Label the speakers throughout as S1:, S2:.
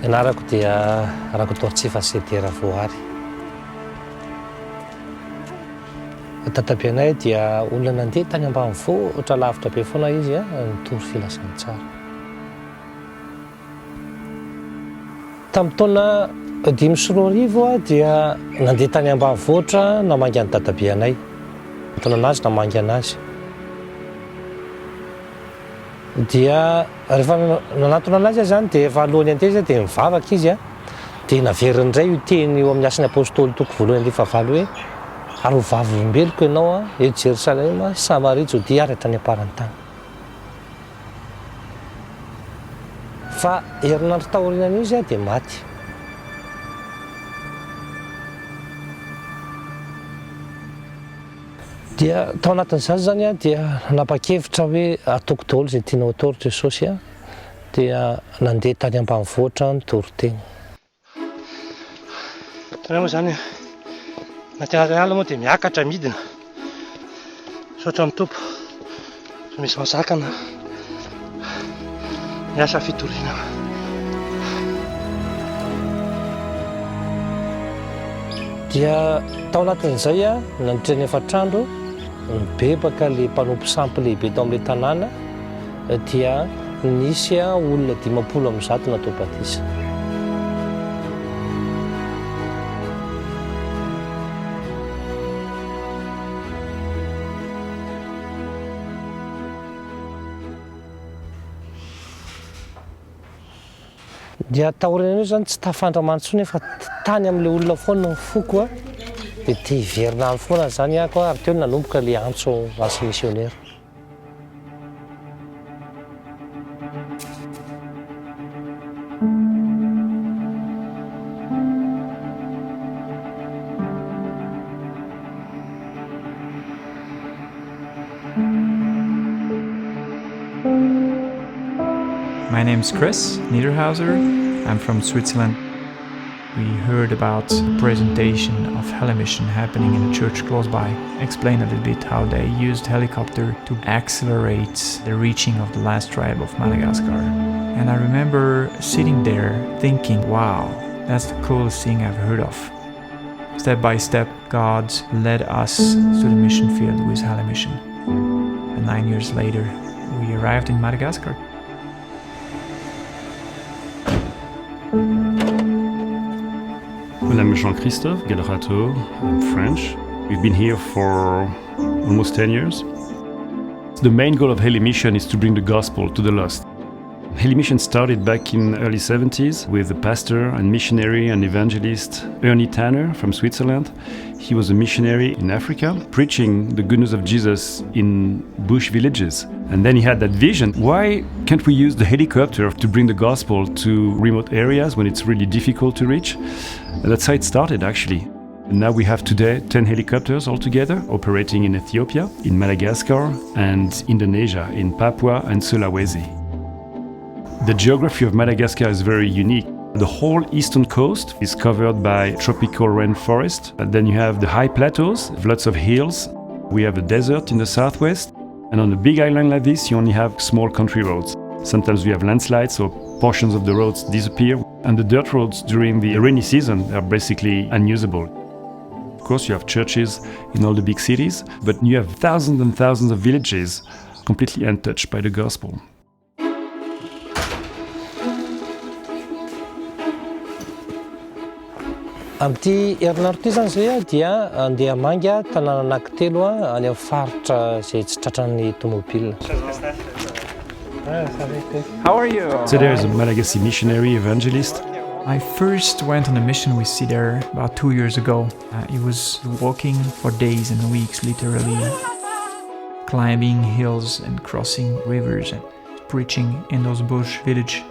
S1: Ianarako dia Rakotoatsifa Sedera Voary. Tatabenay dia olona nandeha tany ambanivohitra lavitra be foana izy nitory filasany tsara. Tamin'ny taona 5 dia nandeha tany ambanivohitra namangy an'i tatabenay. Taona anazy namangy anazy. Dia rehefa nanatona anazy zany dia efa alohany andeha izy dia mivavaka izy dia naveriny indray io teny eo amin'ny asan'ny apôstôly toko voalohany 15 hoe ary ho vavy olombeloko ianao eto Jerosalema, Samaria, Jodia ary hatrany aparany tany. Fa herinandro taorianany izy dia maty. Dia tao anatin'izany zany dia nanapa-kevitra hoe ataoko daholo izay tianao atao ry Jesosy dia nandeha tany ambanivohitra nitory teny.
S2: Tena moa zany naty ala moa dia miakatra midina saotra amin'ny tompo misy masakana miasa fitoriana.
S1: Dia tao anatin'izay nandritra ny efatrandro nibebaka ilay mpanompo sampy lehibe tao amin'ilay tanàna dia nisy olona 50 natao batisa. Dia taorian'io zany tsy tafandramany intsony fa tany amin'ilay olona foana ny foko dia tia hiverina any foana zany ako ary teo nanomboka ilay antso asa misionnaire.
S3: My name's Chris Niederhauser. I'm from Switzerland. We heard about the presentation of Helimission happening in a church close by. Explain a little bit how they used helicopter to accelerate the reaching of the last tribe of Madagascar. And I remember sitting there thinking, wow, that's the coolest thing I've heard of. Step by step, God led us to the mission field with Helimission. And 9 years later, we arrived in Madagascar.
S4: I'm Jean-Christophe Galerato, I'm French. We've been here for almost 10 years. The main goal of Helimission is to bring the gospel to the lost. Helimission started back in the early 70s with the pastor and missionary and evangelist Ernie Tanner from Switzerland. He was a missionary in Africa, preaching the goodness of Jesus in bush villages. And then he had that vision, why can't we use the helicopter to bring the gospel to remote areas when it's really difficult to reach? And that's how it started actually. And now we have today 10 helicopters altogether operating in Ethiopia, in Madagascar and Indonesia, in Papua and Sulawesi. The geography of Madagascar is very unique. The whole eastern coast is covered by tropical rainforest. And then you have the high plateaus, lots of hills. We have a desert in the southwest. And on a big island like this, you only have small country roads. Sometimes we have landslides, so portions of the roads disappear. And the dirt roads during the rainy season are basically unusable. Of course, you have churches in all the big cities, but you have thousands and thousands of villages completely untouched by the gospel.
S1: Amin'ity herinandro ity zany zay dia andeha hamangy tanàna anankitelo any amin'ny faritra izay tsy tratran'ny tomobila.
S3: How are you?
S4: Cedar is a Malagasy missionary evangelist.
S3: I first went on a mission with Cedar about 2 years ago. It was walking for days and weeks, literally, climbing hills and crossing rivers and preaching in those bush villages.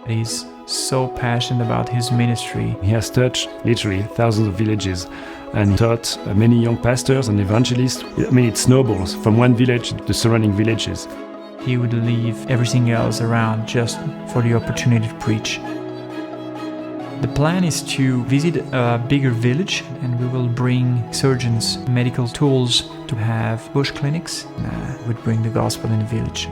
S3: He's so passionate about his ministry.
S4: He has touched literally thousands of villages and taught many young pastors and evangelists. I mean, it snowballs from one village to the surrounding villages.
S3: He would leave everything else around just for the opportunity to preach. The plan is to visit a bigger village, and we will bring surgeons, medical tools to have bush clinics. We'd bring the gospel in the village.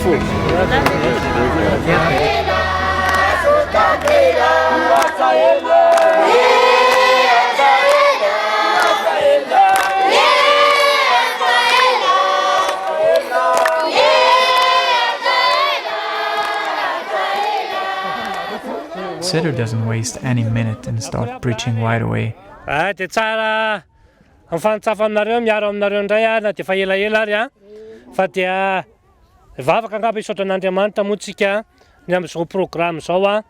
S4: grateful.
S3: Seder doesn't waste any minute and start preaching right away.
S2: Dia tsara mifanintsafa aminareo miaro aminareo indray na dia fa elaela ary fa dia vavaka angamba hisaotra an'Andriamanitra moa tsika ny amin'izao programme izao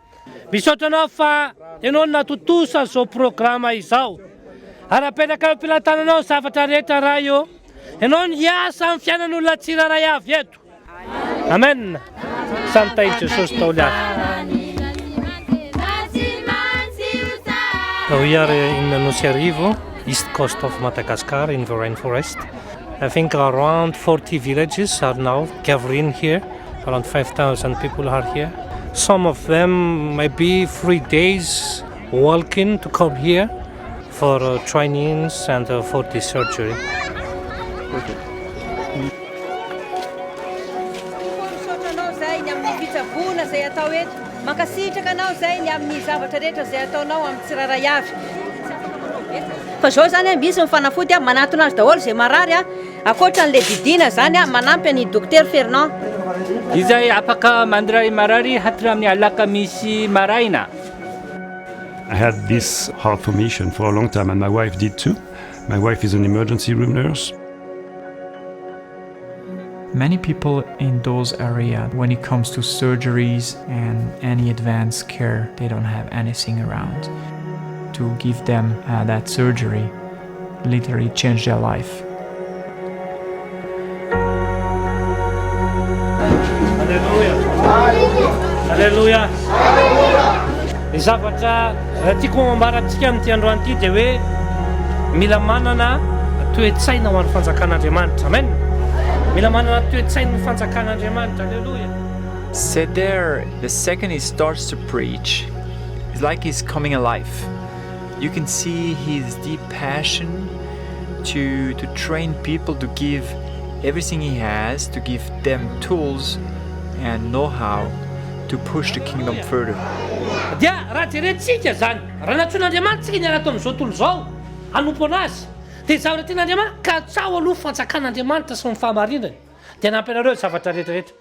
S2: misaotra anao fa ianao natotosa izao programme izao ary apetraka eo am-pilatananao zavatra rehetra raha io ianao niasa amin'ny fiainan'olona tsiraray avy eto. Amen. Santain'i Jesosy Taoly avy. We are in Nusarivo, east coast of Madagascar, in the rainforest. I think around 40 villages are now gathering here. Around 5,000 people are here. Some of them maybe 3 days walking to come here for trainings and for the surgery.
S5: Makasitraka anao zay ny amin'ny zavatra rehetra zay ataonao amin'ny tsiraray avy. Fa zao zany misy mifanafody manatona azy daholo zay marary akoatran'le didina zany manampy ny docteur Fernand.
S6: Izay apaka mandray marary hatramin'ny alaka misy maraina.
S4: I had this heart formation for a long time, and my wife did too. My wife is an emergency room nurse.
S3: Many people in those areas, when it comes to surgeries and any advanced care, they don't have anything around to give them that surgery, literally change their life.
S2: Hallelujah. Ny zavatra tiako mambarantsika amin'ity androany ity dia hoe mila manana toe-tsaina ho an'ny fanjakan'Andriamanitra. Amen.
S7: Seder, the second he starts to preach, it's like he's coming alive. You can see his deep passion to train people, to give everything he has, to give them tools and know-how to push the kingdom further.
S2: Dia raha jerentsika zany, raha natsoan'Andriamanitra ny ataon'izao tontolo izao, hanompo anazy. Dia zavatra tian'Andriamanitra ka tsao aloha fanjakan'Andriamanitra sy ny fahamarinany. Dia hanampy anareo zavatra rehetrarehetra.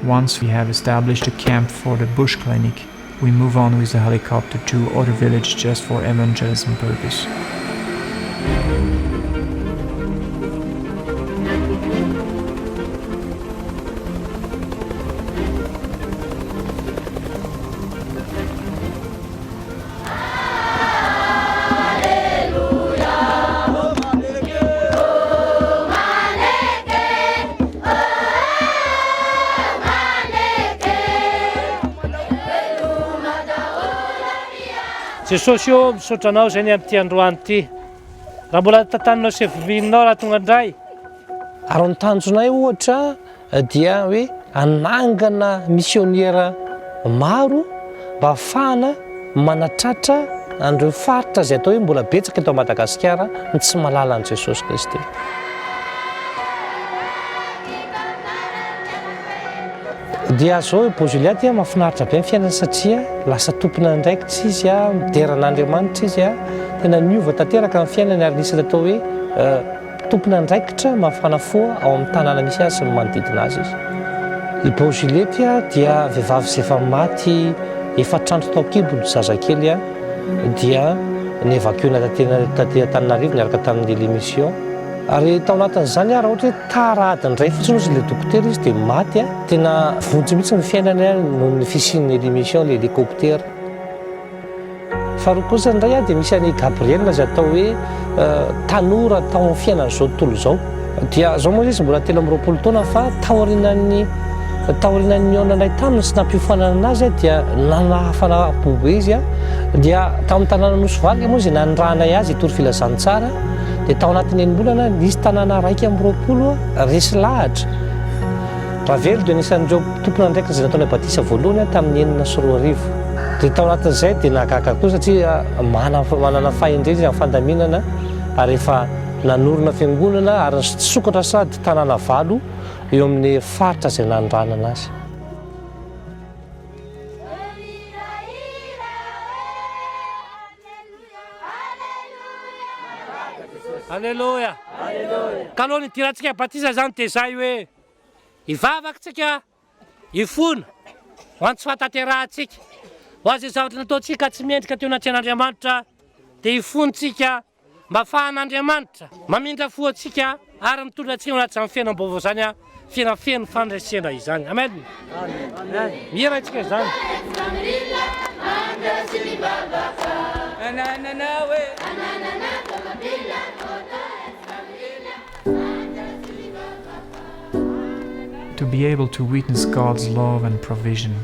S3: Once we have established a camp for the bush clinic, we move on with the helicopter to other village just for evangelism purpose.
S2: Jesosy io misaotra anao zay ny amin'ity androany ity. Raha mbola tantaninao sy vivinao raha tonga indray.
S1: Ary ny tanjonay ohatra dia hoe anangana missionnera maro mba ahafahana manatratra andreo faritra zay atao hoe mbola betsaka eto Madagasikara ny tsy malala an'i Jesosy Kristy. Dia zao Bozilia dia mahafinaritra be ny fiainana satria lasa tompona andraikitra izy mideran'Andriamanitra izy tena niova tanteraka amin'ny fiainany ary nisy atao hoe tompona andraikitra mafana foa ao amin'ny tanàna misy azy sy ny manodidina azy izy. I Bozilia dia vehivavy izay efa maty efatrandro taokibony zazakely dia nievacuena taty Antananarivo niaraka tamin'ny l'émission. Ary tao anatin'izany raha ohatra hoe tarady indray fotsiny izy le dokotera izy dia maty tena vonjy mihitsy ny fiainany noho ny fisian'ny l'émission le hélicoptère. Faharoa kosa indray dia misy an'i Gabriel izay atao hoe tanora tao amin'ny fiainan'izao tontolo izao. Dia zao moa izy mbola 30 taona fa taorian'ny onanay taminy sy nampiofanana anazy dia nanahafanapobe izy dia tao amin'ny tanàna Nosy moa izy nanondranay azy itory filazantsara. Dia tao anatin'ny enim-bolana nisy tanàna 220 resy lahatra. Ravelo dia nisan'ireo tompona andraikitra izay nataonay batisa voalohany tamin'ny 9 sy 10. Dia tao anatin'izay dia nahagaga koa satria manana fahendreny izy amin'ny fandaminana ary efa nanorona fiangonana ary sokatra sady tanàna valo eo amin'ny faritra izay nanondranana azy.
S2: Alleluia. Ka aloha nidirantsika batisa zany dia izay hoe hivavakantsika hifona ho an'ny tsy fahatanterantsika ho azy zavatra nataontsika tsy miendrika teo anaty an'Andriamanitra dia hifontsika mba ahafahan'Andriamanitra mamindra fo antsika ary mitondra antsika anaty izany fiainam-baovao zany a fiainafeno fandraisana izany. Amen. Mihira antsika izany.
S3: To be able to witness God's love and provision,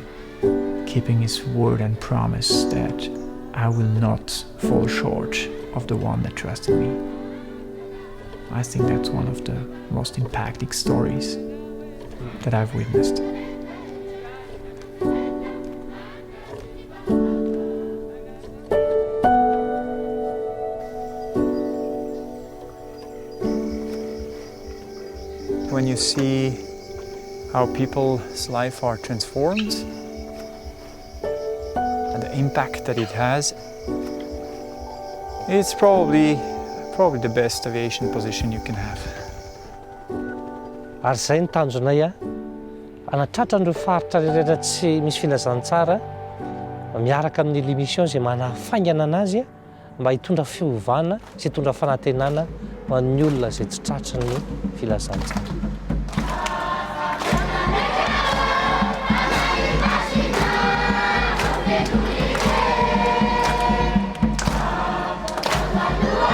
S3: keeping His word and promise that I will not fall short of the one that trusted me. I think that's one of the most impacting stories that I've witnessed. When you see how people's life are transformed and the impact that it has, it's probably the best aviation position you can have.
S1: Ary izay ny tanjonay a anatratra an'ireo faritra rehetra tsy misy filazantsara miaraka amin'ny l'émission izay manafaingana anazy mba hitondra fiovana sy hitondra fanantenana ho an'ny olona izay tsy tratry ny filazantsara.
S8: Hallelujah.